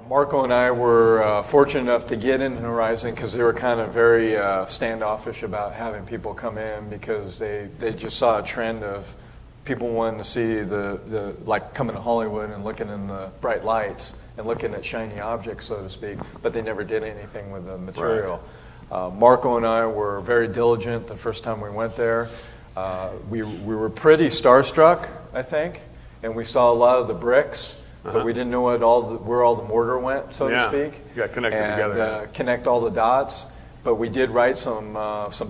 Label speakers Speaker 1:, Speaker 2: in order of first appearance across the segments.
Speaker 1: Marco and I were fortunate enough to get in Horizon because they were kind of very standoffish about having people come in because they just saw a trend of people wanting to see the like coming to Hollywood and looking in the bright lights and looking at shiny objects, so to speak, but they never did anything with the material. Right. Marco and I were very diligent the first time we went there. We were pretty starstruck, I think, and we saw a lot of the bricks. But we didn't know where all the mortar went, so to speak.
Speaker 2: You got connected together.
Speaker 1: Connect all the dots. But we did write some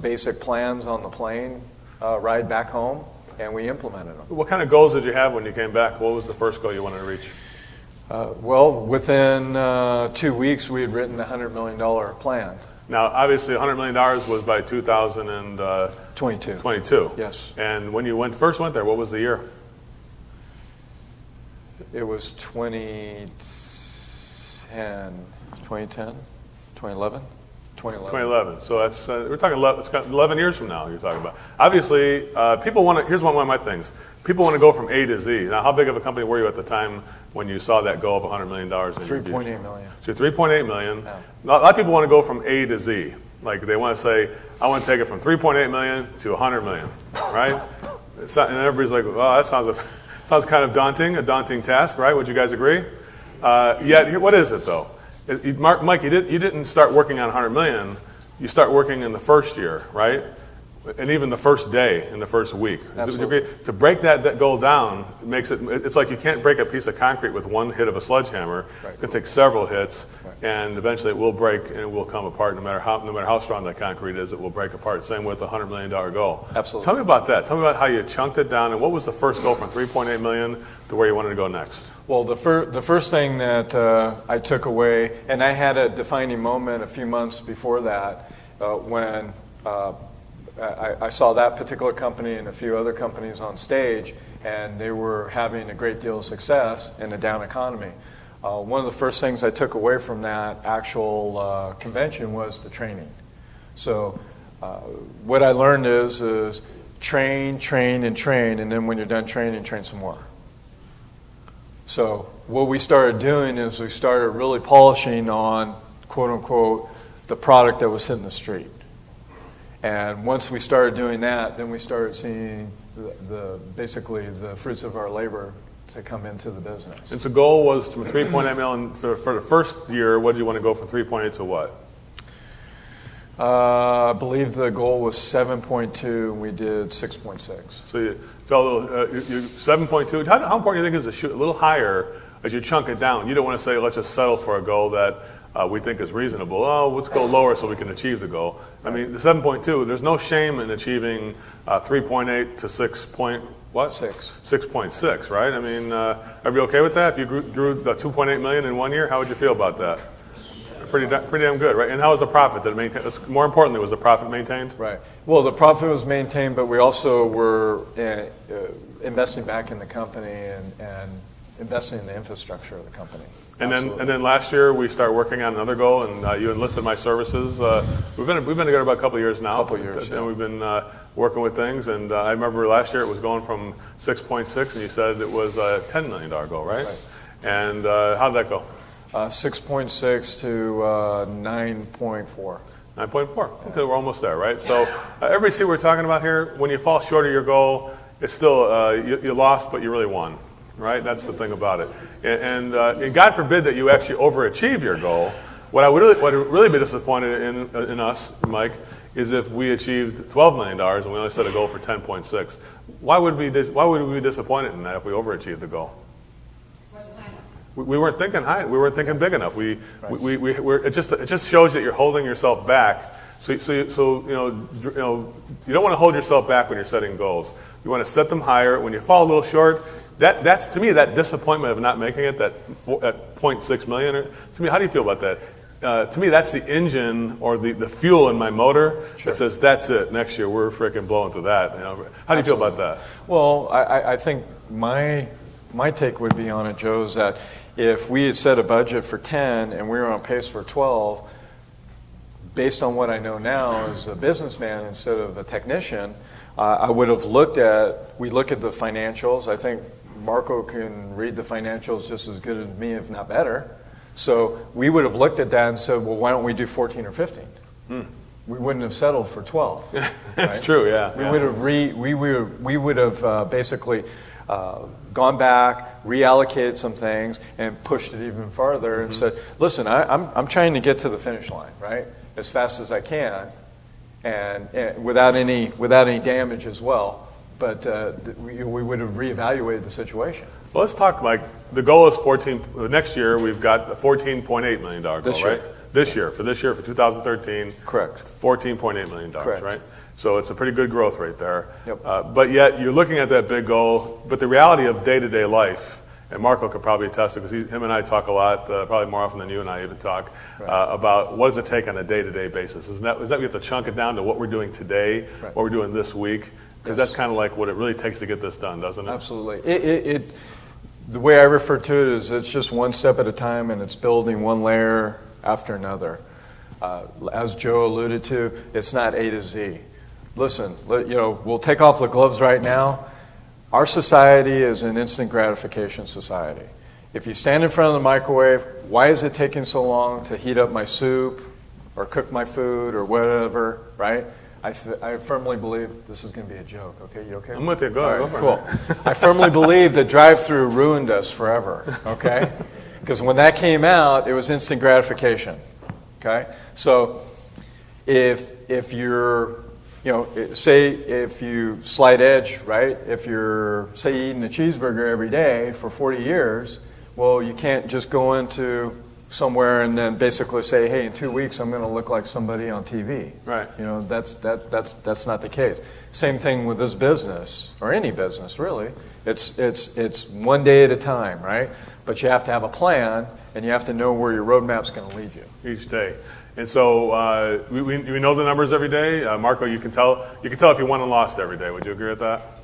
Speaker 1: basic plans on the plane ride back home, and we implemented them.
Speaker 2: What kind of goals did you have when you came back? What was the first goal you wanted to reach?
Speaker 1: Well, within 2 weeks, we had written a $100 million plan.
Speaker 2: Now, obviously, $100 million was by 2022. 22.
Speaker 1: Yes.
Speaker 2: And when you first went there, what was the year?
Speaker 1: It was 2011.
Speaker 2: So that's we're talking. It's got 11 years from now. You're talking about. Obviously, people want to. Here's one of my things. People want to go from A to Z. Now, how big of a company were you at the time when you saw that goal of $100 million?
Speaker 1: $3.8 million.
Speaker 2: So $3.8 million. Yeah. A lot of people want to go from A to Z. Like they want to say, I want to take it from $3.8 million to $100 million, right? And everybody's like, oh, that sounds kind of daunting, a daunting task, right? Would you guys agree? Yet, what is it though? Mike, you didn't start working on $100 million. You start working in the first year, right? And even the first day, in the first week. Would you agree? To break that goal down makes it's like you can't break a piece of concrete with one hit of a sledgehammer. Right. It can take several hits, and eventually it will break and it will come apart. No matter how strong that concrete is, it will break apart. Same with the $100 million goal.
Speaker 1: Absolutely.
Speaker 2: Tell me about that. Tell me about how you chunked it down, and what was the first goal from $3.8 million to where you wanted to go next?
Speaker 1: Well, the first thing that I took away, and I had a defining moment a few months before that when I saw that particular company and a few other companies on stage, and they were having a great deal of success in a down economy. One of the first things I took away from that actual convention was the training. So what I learned is train, and then when you're done training, train some more. So what we started doing is we started really polishing on, quote unquote, the product that was hitting the street. And once we started doing that, then we started seeing basically the fruits of our labor to come into the business. And
Speaker 2: so the goal was from 3.8 million for the first year. What did you want to go from 3.8 to what?
Speaker 1: I believe the goal was 7.2, and we did 6.6.
Speaker 2: So you fell a little, 7.2. How important do you think is to shoot a little higher as you chunk it down? You don't want to say, let's just settle for a goal that we think is reasonable. Oh, let's go lower so we can achieve the goal. I mean, the 7.2, there's no shame in achieving 3.8 to 6.6, right? I mean, are you okay with that? If you grew the 2.8 million in 1 year, how would you feel about that? Pretty damn good, right? And how was the profit that it maintained? More importantly, was the profit maintained?
Speaker 1: Right. Well, the profit was maintained, but we also were investing back in the company and investing in the infrastructure of the company.
Speaker 2: And then last year we started working on another goal, and you enlisted my services. We've been together about a couple of years now. And we've been working with things. And I remember last year it was going from 6.6, and you said it was a $10 million goal, right? And how did that go?
Speaker 1: 6.6 to 9.4.
Speaker 2: 9.4. Okay, we're almost there, right? So everybody see what we're talking about here? When you fall short of your goal, it's still you lost, but you really won. Right, that's the thing about it, and God forbid that you actually overachieve your goal. What would really be disappointed in us, Mike, is if we achieved $12 million and we only set a goal for 10.6. Why would we be disappointed in that if we overachieved the goal? We weren't thinking high. We weren't thinking big enough. It just shows that you're holding yourself back. So you don't want to hold yourself back when you're setting goals. You want to set them higher. When you fall a little short, that's to me that disappointment of not making it, that 0.6 million. To me, how do you feel about that? To me, that's the engine or the fuel in my motor that says that's it. Next year we're freaking blowing through that. How do you feel about that?
Speaker 1: Well, I think my take would be on it, Joe, is that if we had set a budget for 10 and we were on pace for 12, based on what I know now as a businessman instead of a technician, I would have look at the financials. I think Marco can read the financials just as good as me, if not better. So we would have looked at that and said, well, why don't we do 14 or 15? We wouldn't have settled for 12.
Speaker 2: That's
Speaker 1: right?
Speaker 2: true, yeah.
Speaker 1: We would have basically gone back, reallocated some things, and pushed it even farther and said, listen, I'm trying to get to the finish line, right, as fast as I can, and without any damage as well. But we would have reevaluated the situation.
Speaker 2: Well, let's talk, Mike. The goal is 14. Next year, we've got a $14.8 million goal, right? This year, for 2013.
Speaker 1: Correct.
Speaker 2: $14.8 million,
Speaker 1: Correct.
Speaker 2: Right? So it's a pretty good growth rate there.
Speaker 1: Yep.
Speaker 2: But yet, you're looking at that big goal, but the reality of day-to-day life, and Marco could probably attest to it, because him and I talk a lot, probably more often than you and I even talk, about what does it take on a day-to-day basis. Is that we have to chunk it down to what we're doing today, what we're doing this week, because that's kind of like what it really takes to get this done, doesn't it?
Speaker 1: Absolutely. The way I refer to it is it's just one step at a time, and it's building one layer after another. As Joe alluded to, it's not A to Z. Listen, we'll take off the gloves right now. Our society is an instant gratification society. If you stand in front of the microwave, why is it taking so long to heat up my soup or cook my food or whatever, right? I firmly believe this is going to be a joke. Okay, you okay?
Speaker 2: I'm with you. Go ahead.
Speaker 1: Cool. I firmly believe the drive-through ruined us forever. Okay, because when that came out, it was instant gratification. Okay, so if you're, say if you slight edge, right? If you're, say, eating a cheeseburger every day for 40 years, well, you can't just go into somewhere and then basically say, hey, in 2 weeks I'm going to look like somebody on TV.
Speaker 2: Right.
Speaker 1: That's not the case. Same thing with this business, or any business really. It's one day at a time, right? But you have to have a plan, and you have to know where your roadmap's going to lead you
Speaker 2: each day. And so we know the numbers every day. Marco, you can tell if you won and lost every day. Would you agree with that?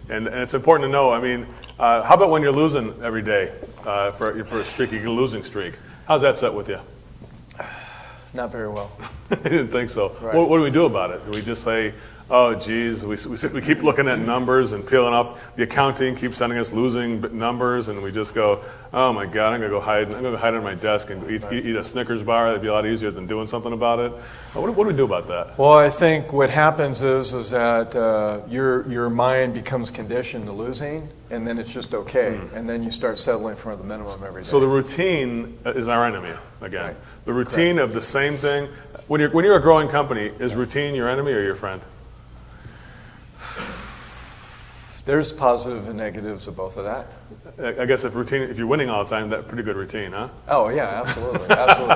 Speaker 2: And it's important to know. I mean, how about when you're losing every day for a streak? You get a losing streak. How's that set with you?
Speaker 1: Not very well.
Speaker 2: I didn't think so.
Speaker 1: Right.
Speaker 2: What do we do about it? Do we just say, oh, geez, we keep looking at numbers and peeling off? The accounting keeps sending us losing numbers, and we just go, oh my God, I'm going to go hide under my desk and eat a Snickers bar. That'd be a lot easier than doing something about it. What do we do about that?
Speaker 1: Well, I think what happens is that your mind becomes conditioned to losing, and then it's just okay, and then you start settling for the minimum every day.
Speaker 2: So the routine is our enemy again.
Speaker 1: Right.
Speaker 2: The routine of the same thing. When you're a growing company, is routine your enemy or your friend?
Speaker 1: There's positive and negatives of both of that.
Speaker 2: I guess if you're winning all the time, that's pretty good routine, huh?
Speaker 1: Oh yeah, absolutely, absolutely.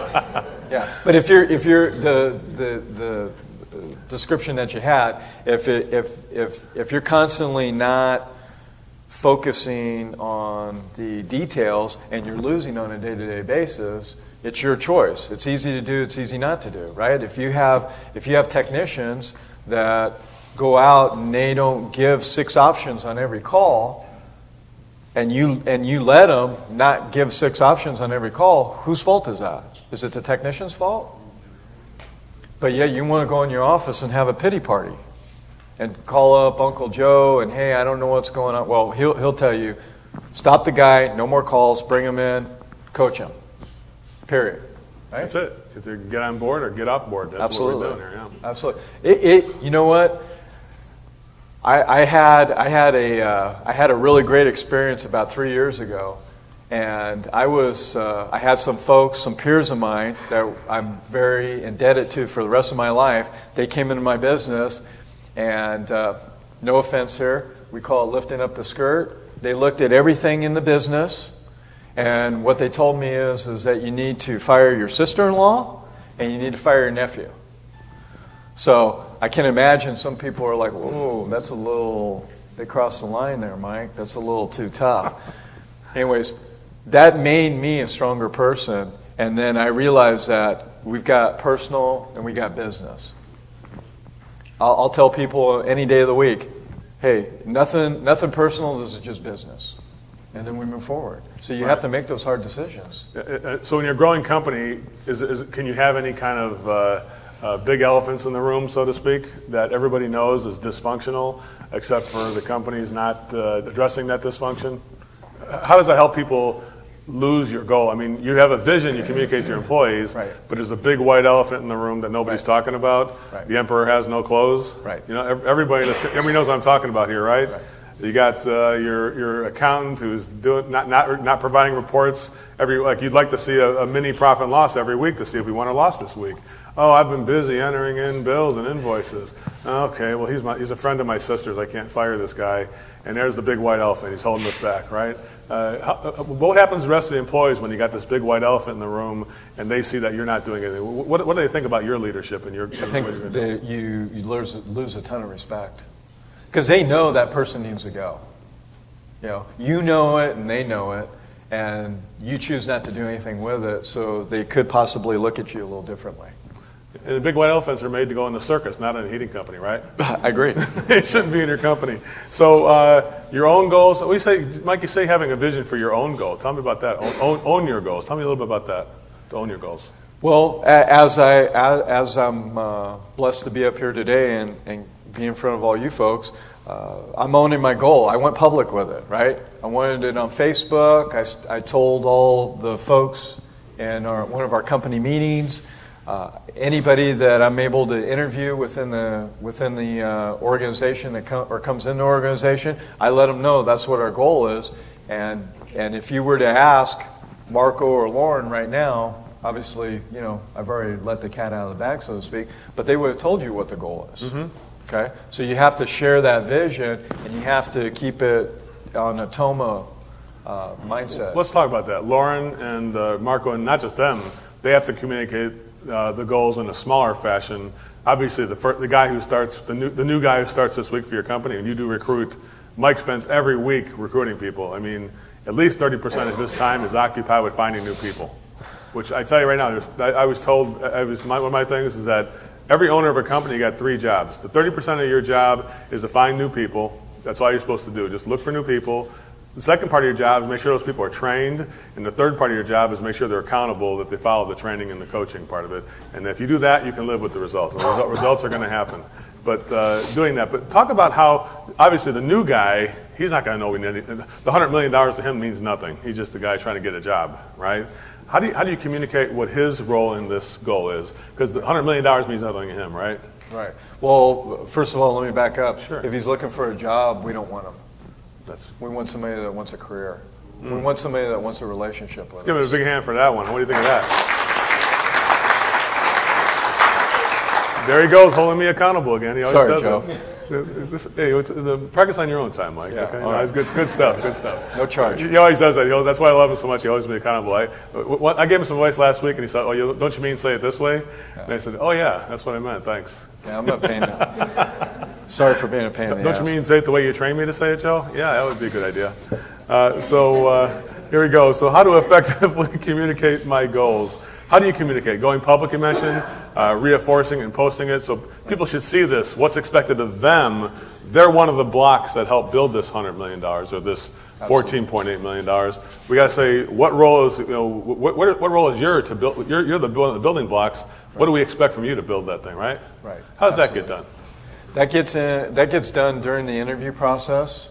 Speaker 1: Yeah, but if you're the description that you had, if you're constantly not focusing on the details and you're losing on a day-to-day basis, it's your choice. It's easy to do, it's easy not to do, right? If you have technicians that go out and they don't give 6 options on every call, and you let them not give 6 options on every call, whose fault is that? Is it the technician's fault? But yeah, you want to go in your office and have a pity party and call up Uncle Joe and, hey, I don't know what's going on. Well, he'll tell you, stop the guy, no more calls, bring him in, coach him. Period. Right?
Speaker 2: That's it. Either get on board or get off board. That's
Speaker 1: Absolutely.
Speaker 2: what we're doing here. Yeah.
Speaker 1: Absolutely. You know what? I had a really great experience about 3 years ago, and I had some folks, some peers of mine that I'm very indebted to for the rest of my life. They came into my business, and no offense here, we call it lifting up the skirt. They looked at everything in the business, and what they told me is that you need to fire your sister-in-law and you need to fire your nephew. So I can imagine some people are like, whoa, that's a little, they crossed the line there, Mike. That's a little too tough. Anyways, that made me a stronger person. And then I realized that we've got personal and we got business. I'll tell people any day of the week, hey, nothing personal, this is just business. And then we move forward. So you have to make those hard decisions.
Speaker 2: So in your growing company, can you have any kind of big elephants in the room, so to speak, that everybody knows is dysfunctional, except for the company is not addressing that dysfunction? How does that help people lose your goal. I mean, you have a vision you communicate to your employees,
Speaker 1: Right.
Speaker 2: but there's a big white elephant in the room that nobody's talking about.
Speaker 1: Right.
Speaker 2: The emperor has no clothes.
Speaker 1: Right.
Speaker 2: You know, everybody knows what I'm talking about here, right?
Speaker 1: Right.
Speaker 2: You got your accountant who's doing not providing reports like you'd like to see a mini profit and loss every week to see if we won or lost this week. Oh, I've been busy entering in bills and invoices. Okay, well he's a friend of my sister's. I can't fire this guy. And there's the big white elephant. He's holding us back, right? What happens to the rest of the employees when you got this big white elephant in the room and they see that you're not doing anything? What do they think about your leadership and your?
Speaker 1: I think you lose a ton of respect. Because they know that person needs to go. You know it and they know it, and you choose not to do anything with it, so they could possibly look at you a little differently.
Speaker 2: And the big white elephants are made to go in the circus, not in a heating company, right?
Speaker 1: I agree.
Speaker 2: They shouldn't be in your company. So your own goals, Mike, you say having a vision for your own goal. Tell me about that. Own your goals. Tell me a little bit about that, to own your goals.
Speaker 1: Well, as I'm blessed to be up here today and be in front of all you folks, I'm owning my goal. I went public with it, right? I wanted it on Facebook. I told all the folks in one of our company meetings, anybody that I'm able to interview within the organization that comes into the organization, I let them know that's what our goal is. And if you were to ask Marco or Lauren right now, obviously, I've already let the cat out of the bag, so to speak, but they would have told you what the goal is. Mm-hmm. Okay, so you have to share that vision, and you have to keep it on a TOMA mindset.
Speaker 2: Let's talk about that. Lauren and Marco, and not just them, they have to communicate the goals in a smaller fashion. Obviously, the guy who starts, the new guy who starts this week for your company, and you do recruit, Mike spends every week recruiting people. I mean, at least 30% of his time is occupied with finding new people. Which I tell you right now, I was told, one of my things is that every owner of a company, you got 3 jobs. The 30% of your job is to find new people. That's all you're supposed to do. Just look for new people. The second part of your job is make sure those people are trained. And the third part of your job is make sure they're accountable, that they follow the training and the coaching part of it. And if you do that, you can live with the results. And the results are going to happen. But doing that. But talk about how, obviously, the new guy, he's not going to know anything. The $100 million to him means nothing. He's just a guy trying to get a job, right? How do you communicate what his role in this goal is? Because the $100 million means nothing to him, right?
Speaker 1: Right. Well, first of all, let me back up.
Speaker 2: Sure.
Speaker 1: If he's looking for a job, we don't want him. We want somebody that wants a career. We want somebody that wants a relationship with us.
Speaker 2: Give him a big hand for that one. What do you think of that? There he goes, holding me accountable again. He always does
Speaker 1: Joe.
Speaker 2: Practice on your own time, Mike.
Speaker 1: Yeah,
Speaker 2: okay?
Speaker 1: all right.
Speaker 2: It's good stuff. Good stuff.
Speaker 1: No charge.
Speaker 2: He always does that. That's why I love him so much. He always makes me accountable. I gave him some advice last week, and he said, "Oh, don't you mean say it this way?" Yeah. And I said, "Oh yeah, that's what I meant. Thanks."
Speaker 1: Yeah, I'm not paying Sorry for being a pain in the ass.
Speaker 2: Don't you mean say it the way you trained me to say it, Joe? Yeah, that would be a good idea. Here we go. So how to effectively communicate my goals. How do you communicate? Going public, you mentioned, reinforcing and posting it. So people should see this. What's expected of them. They're one of the blocks that help build this $100 million or this $14.8 million. We got to say, what role is what role is yours to build? You're the building blocks. Right. What do we expect from you to build that thing, right?
Speaker 1: Right.
Speaker 2: How does that get done?
Speaker 1: That gets done during the interview process.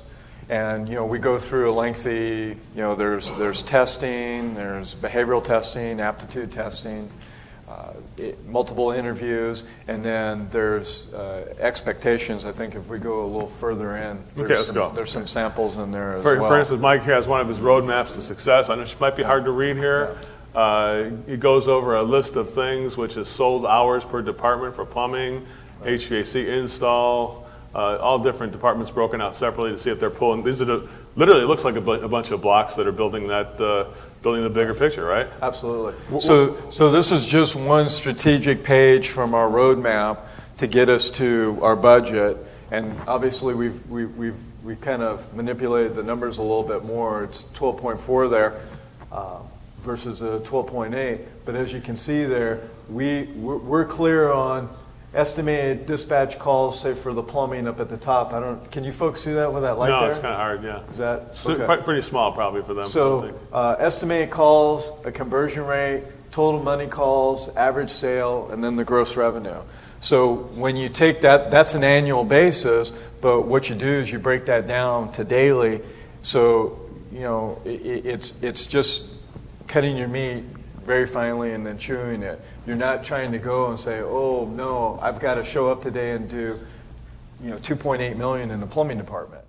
Speaker 1: And we go through a lengthy, there's testing, there's behavioral testing, aptitude testing, multiple interviews, and then there's expectations. I think if we go a little further in,
Speaker 2: let's go.
Speaker 1: There's some samples in there as well.
Speaker 2: For instance, Mike has one of his roadmaps to success. I know it might be hard to read here. He goes over a list of things, which is sold hours per department for plumbing, HVAC install. All different departments broken out separately to see if they're pulling. These are literally it looks like a bunch of blocks that are building the bigger picture, right?
Speaker 1: Absolutely. So this is just one strategic page from our roadmap to get us to our budget, and obviously we've kind of manipulated the numbers a little bit more. It's 12.4 there versus 12.8, but as you can see there, we're clear on estimated dispatch calls, say for the plumbing up at the top. Can you folks see that with that light there?
Speaker 2: No, it's kind of hard, yeah.
Speaker 1: Is that okay?
Speaker 2: Pretty small probably for them.
Speaker 1: So estimated calls, a conversion rate, total money calls, average sale, and then the gross revenue. So when you take that's an annual basis, but what you do is you break that down to daily. So it's just cutting your meat very finely and then chewing it. You're not trying to go and say, oh no, I've got to show up today and do 2.8 million in the plumbing department.